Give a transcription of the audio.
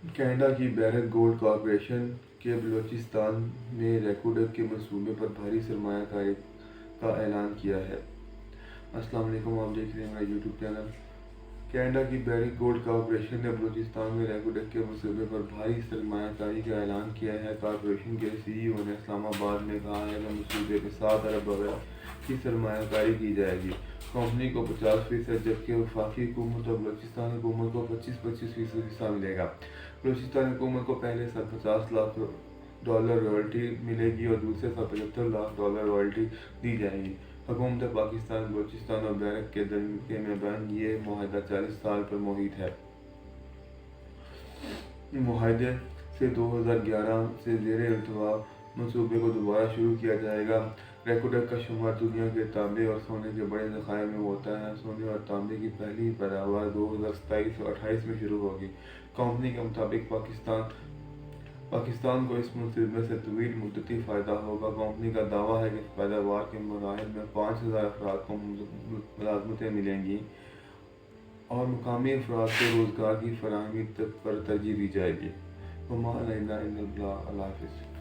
Canada کی Barrick Gold corporation کے بلوچستان میں ریکوڈک کے منصوبے پر بھاری سرمایہ کاری کا اعلان کیا ہے۔ السلام علیکم، آپ دیکھ رہے ہیں میرا یوٹیوب چینل۔ کینیڈا کی بیرک گولڈ کارپوریشن نے بلوچستان میں ریکوڈک کے منصوبے پر بھاری سرمایہ کاری کا اعلان کیا ہے۔ کارپوریشن کے سی ای او نے اسلام آباد میں کہا ہے کہ منصوبے میں 7 ارب ڈالر کی سرمایہ کاری کی جائے گی۔ کمپنی کو 50%، جبکہ وفاقی حکومت اور بلوچستان حکومت کو 25% حصہ ملے گا۔ بلوچستان حکومت کو پہلے سال $50 لاکھ رائلٹی ملے گی اور دوسرے سال $75 لاکھ رائلٹی دی جائے گی۔ حکومت پاکستان، بلوچستان اور بیرک کے مابین یہ معاہدہ 40 سال پر محیط ہے۔ معاہدے سے 2011 سے زیر التوا منصوبے کو دوبارہ شروع کیا جائے گا۔ ریکوڈک کا شمار دنیا کے تانبے اور سونے کے بڑے ذخائر میں ہوتا ہے۔ سونے اور تانبے کی پہلی پیداوار 2027 اور 28 میں شروع ہوگی۔ کمپنی کے مطابق پاکستان کو اس منصوبے سے طویل مدتی فائدہ ہوگا۔ کمپنی کا دعویٰ ہے کہ اس پیداوار کے مراحل میں 5000 افراد کو ملازمتیں ملیں گی اور مقامی افراد کو روزگار کی فراہمی پر ترجیح دی جائے گی۔ وما علینا الا البلاغ۔ اللہ حافظ۔